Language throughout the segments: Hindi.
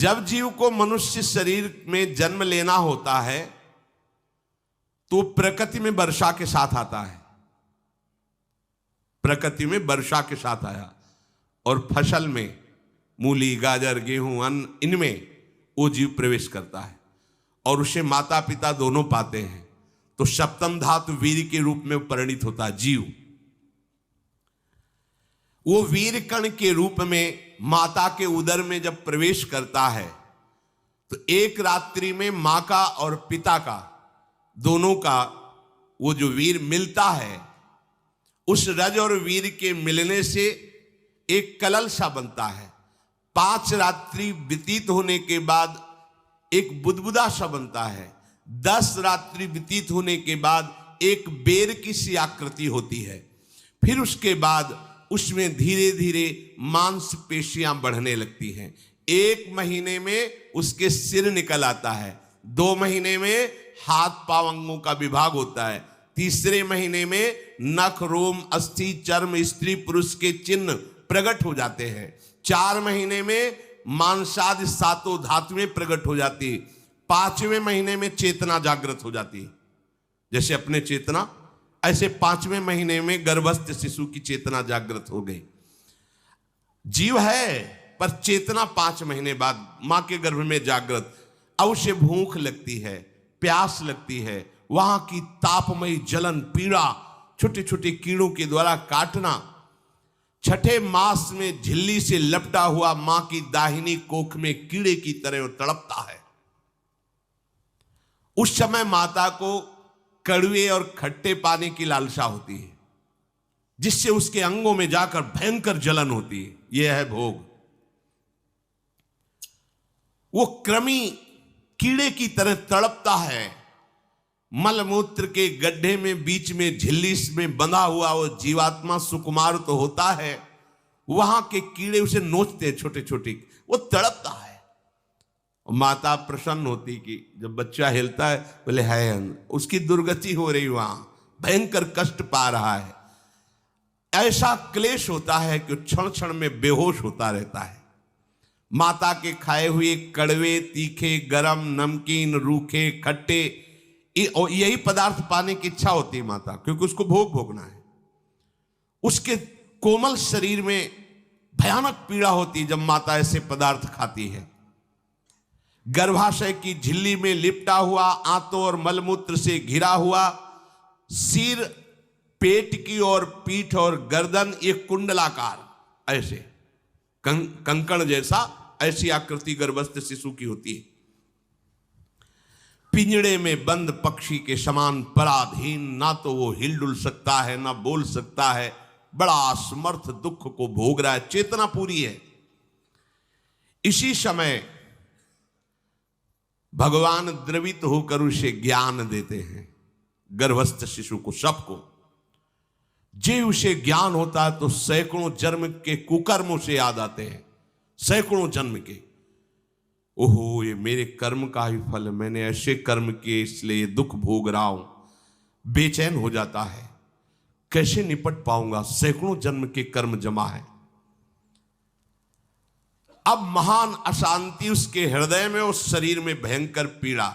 जब जीव को मनुष्य शरीर में जन्म लेना होता है तो प्रकृति में वर्षा के साथ आता है, प्रकृति में वर्षा के साथ आया और फसल में मूली, गाजर, गेहूं, अन्न, इनमें वो जीव प्रवेश करता है और उसे माता पिता दोनों पाते हैं। तो सप्तम धातु वीर के रूप में परिणित होता है जीव। वो वीर कण के रूप में माता के उदर में जब प्रवेश करता है तो एक रात्रि में मां का और पिता का दोनों का वो जो वीर मिलता है, उस रज और वीर के मिलने से एक कलल सा बनता है। 5 रात्रि व्यतीत होने के बाद एक बुदबुदा सा बनता है। 10 रात्रि व्यतीत होने के बाद एक बेर की सी आकृति होती है। फिर उसके बाद उसमें धीरे धीरे मांसपेशियां बढ़ने लगती हैं। 1 महीने में उसके सिर निकल आता है, 2 महीने में हाथ पांव अंगों का विभाग होता है, तीसरे महीने में नख, रोम, अस्थि, चर्म, स्त्री पुरुष के चिन्ह प्रकट हो जाते हैं, 4 महीने में मांसादि 7 धातुएं प्रकट हो जाती, 5वें महीने में चेतना जागृत हो जाती। जैसे अपने चेतना, ऐसे 5वें महीने में गर्भस्थ शिशु की चेतना जागृत हो गई। जीव है पर चेतना 5 महीने बाद मां के गर्भ में जागृत। अब उसे भूख लगती है, प्यास लगती है, वहां की तापमयी जलन, पीड़ा, छोटे छोटे कीड़ों के द्वारा काटना, 6ठे मास में झिल्ली से लपटा हुआ मां की दाहिनी कोख में कीड़े की तरह तड़पता है। उस समय माता को कड़वे और खट्टे पानी की लालसा होती है, जिससे उसके अंगों में जाकर भयंकर जलन होती है। यह है भोग। वो कृमि कीड़े की तरह तड़पता है। मलमूत्र के गड्ढे में बीच में झिल्ली में बंधा हुआ वो जीवात्मा सुकुमार तो होता है, वहां के कीड़े उसे नोचते हैं छोटे छोटे, वो तड़पता है। माता प्रसन्न होती कि जब बच्चा हिलता है बोले है, उसकी दुर्गति हो रही, वहां भयंकर कष्ट पा रहा है। ऐसा क्लेश होता है कि क्षण क्षण में बेहोश होता रहता है। माता के खाए हुए कड़वे, तीखे, गरम, नमकीन, रूखे, खट्टे, यही पदार्थ पाने की इच्छा होती है माता, क्योंकि उसको भोग भोगना है। उसके कोमल शरीर में भयानक पीड़ा होती है जब माता ऐसे पदार्थ खाती है। गर्भाशय की झिल्ली में लिपटा हुआ, आंतों और मलमूत्र से घिरा हुआ सिर, पेट की और पीठ और गर्दन एक कुंडलाकार, ऐसे कंकण जैसा, ऐसी आकृति गर्भस्थ शिशु की होती है। पिंजड़े में बंद पक्षी के समान पराधीन, ना तो वो हिलडुल सकता है ना बोल सकता है, बड़ा असमर्थ दुख को भोग रहा है, चेतना पूरी है। इसी समय भगवान द्रवित होकर उसे ज्ञान देते हैं, गर्भस्थ शिशु को, सबको। जे उसे ज्ञान होता है तो सैकड़ों जन्म के कुकर्मों से याद आते हैं, सैकड़ों जन्म के। ओहो, ये मेरे कर्म का ही फल, मैंने ऐसे कर्म किए इसलिए दुख भोग रहा हूं। बेचैन हो जाता है, कैसे निपट पाऊंगा, सैकड़ों जन्म के कर्म जमा है। अब महान अशांति उसके हृदय में, उस शरीर में भयंकर पीड़ा।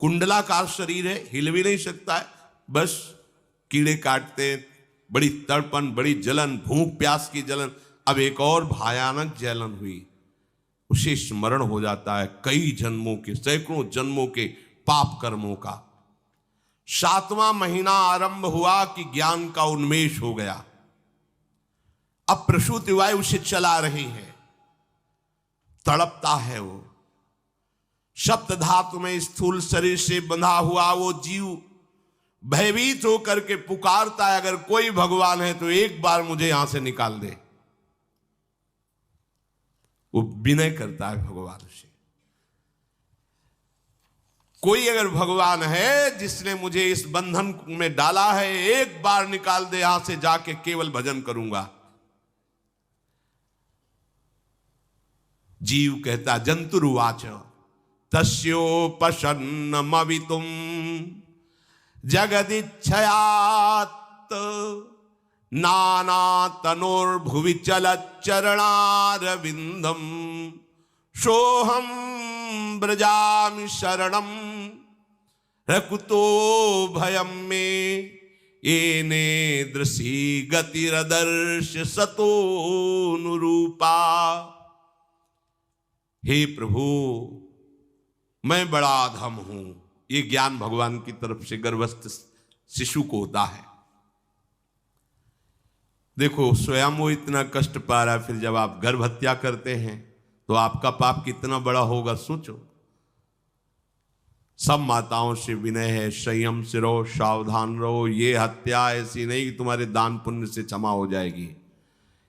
कुंडलाकार शरीर है, हिल भी नहीं सकता है, बस कीड़े काटते, बड़ी तड़पन, बड़ी जलन, भूख प्यास की जलन। अब एक और भयानक जलन हुई, उसे स्मरण हो जाता है कई जन्मों के, सैकड़ों जन्मों के पाप कर्मों का। 7वां महीना आरंभ हुआ कि ज्ञान का उन्मेष हो गया। अब प्रसूति वायु उसे चला रही है, तड़पता है वो। सप्त धातु में स्थूल शरीर से बंधा हुआ वो जीव भयभीत होकर के पुकारता है, अगर कोई भगवान है तो एक बार मुझे यहां से निकाल दे। वो विनय करता है भगवान से, कोई अगर भगवान है जिसने मुझे इस बंधन में डाला है, एक बार निकाल दे, यहां से जाके केवल भजन करूंगा। जीव कहता, जंतुरुवाच तस्योपशन्नमवितुम जगदिच्छयात् नाना तनोर्भुवि चलच्चरणारविंदम सोहम ब्रजामि शरणम रकुतो भयम में येने दृशी गतिरदर्श सतोनुरूपा। हे प्रभु, मैं बड़ा अधम हूं। ये ज्ञान भगवान की तरफ से गर्भस्थ शिशु को होता है। देखो, स्वयं वो इतना कष्ट पा रहा है, फिर जब आप गर्भ हत्या करते हैं तो आपका पाप कितना बड़ा होगा सोचो। सब माताओं से विनय है, संयम से रहो, सावधान रहो। ये हत्या ऐसी नहीं कि तुम्हारे दान पुण्य से क्षमा हो जाएगी।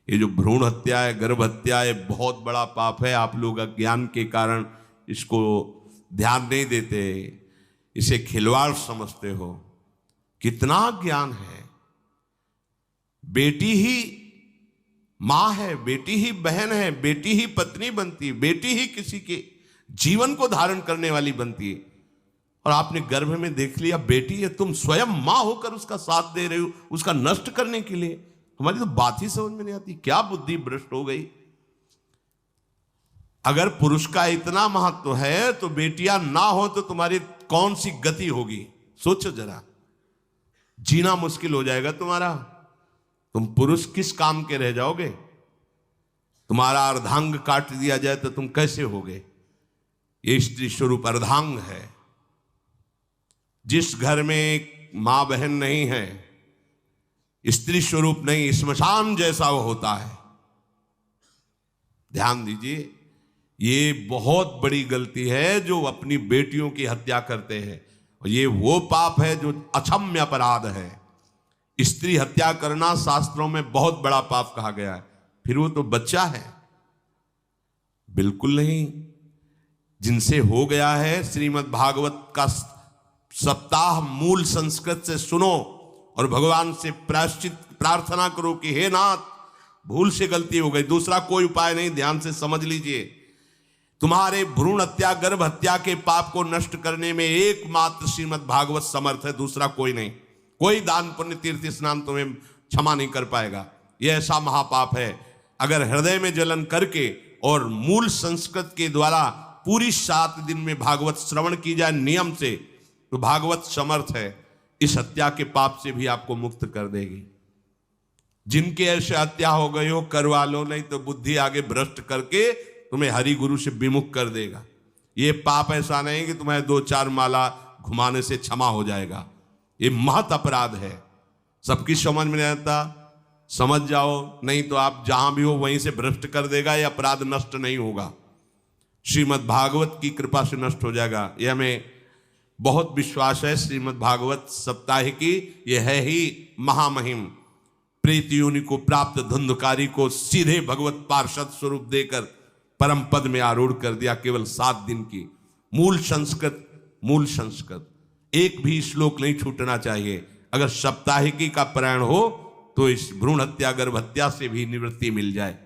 ये जो भ्रूण हत्या है, गर्भ हत्या है, बहुत बड़ा पाप है। आप लोग अज्ञान के कारण इसको ध्यान नहीं देते, इसे खिलवाड़ समझते हो। कितना ज्ञान है। बेटी ही मां है, बेटी ही बहन है, बेटी ही पत्नी बनती है, बेटी ही किसी के जीवन को धारण करने वाली बनती है। और आपने गर्भ में देख लिया बेटी है, तुम स्वयं मां होकर उसका साथ दे रहे हो, उसका नष्ट करने के लिए। हमारी तो बात ही समझ में नहीं आती, क्या बुद्धि भ्रष्ट हो गई। अगर पुरुष का इतना महत्व है तो बेटियां ना हो तो तुम्हारी कौन सी गति होगी, सोचो जरा। जीना मुश्किल हो जाएगा तुम्हारा। तुम पुरुष किस काम के रह जाओगे। तुम्हारा अर्धांग काट दिया जाए तो तुम कैसे होगे। ये स्त्री स्वरूप अर्धांग है। जिस घर में मां बहन नहीं है, स्त्री स्वरूप नहीं, श्मशान जैसा वो होता है। ध्यान दीजिए, ये बहुत बड़ी गलती है जो अपनी बेटियों की हत्या करते हैं। और ये वो पाप है जो अक्षम्य अपराध है। स्त्री हत्या करना शास्त्रों में बहुत बड़ा पाप कहा गया है। फिर वो तो बच्चा है, बिल्कुल नहीं। जिनसे हो गया है, श्रीमद् भागवत का सप्ताह मूल संस्कृत से सुनो और भगवान से प्रायश्चित प्रार्थना करो कि हे नाथ, भूल से गलती हो गई, दूसरा कोई उपाय नहीं। ध्यान से समझ लीजिए, तुम्हारे भ्रूण हत्या गर्भ हत्या के पाप को नष्ट करने में एकमात्र श्रीमद् भागवत समर्थ है, दूसरा कोई नहीं। कोई दान पुण्य तीर्थ स्नान तुम्हें क्षमा नहीं कर पाएगा। यह ऐसा महापाप है। अगर हृदय में जलन करके और मूल संस्कृत के द्वारा पूरी 7 दिन में भागवत श्रवण की जाए नियम से, तो भागवत समर्थ है, इस हत्या के पाप से भी आपको मुक्त कर देगी। जिनके ऐसे हत्या हो गई हो करवा लो, नहीं तो बुद्धि आगे भ्रष्ट करके तुम्हें हरि गुरु से विमुख कर देगा। ये पाप ऐसा नहीं कि तुम्हें 2-4 माला घुमाने से क्षमा हो जाएगा। ये महत अपराध है। सबकी समझ में नहीं आता, समझ जाओ, नहीं तो आप जहां भी हो वहीं से भ्रष्ट कर देगा। ये अपराध नष्ट नहीं होगा, श्रीमद् भागवत की कृपा से नष्ट हो जाएगा। ये हमें बहुत विश्वास है। श्रीमद् भागवत सप्ताहिकी ये है ही महामहिम। प्रेत योनि को प्राप्त धुंधकारी को सीधे भगवत पार्षद स्वरूप देकर परम पद में आरूढ़ कर दिया। केवल 7 दिन की मूल संस्कृत एक भी श्लोक नहीं छूटना चाहिए। अगर सप्ताहिकी का पारायण हो तो इस भ्रूण हत्या गर्भ हत्या से भी निवृत्ति मिल जाए।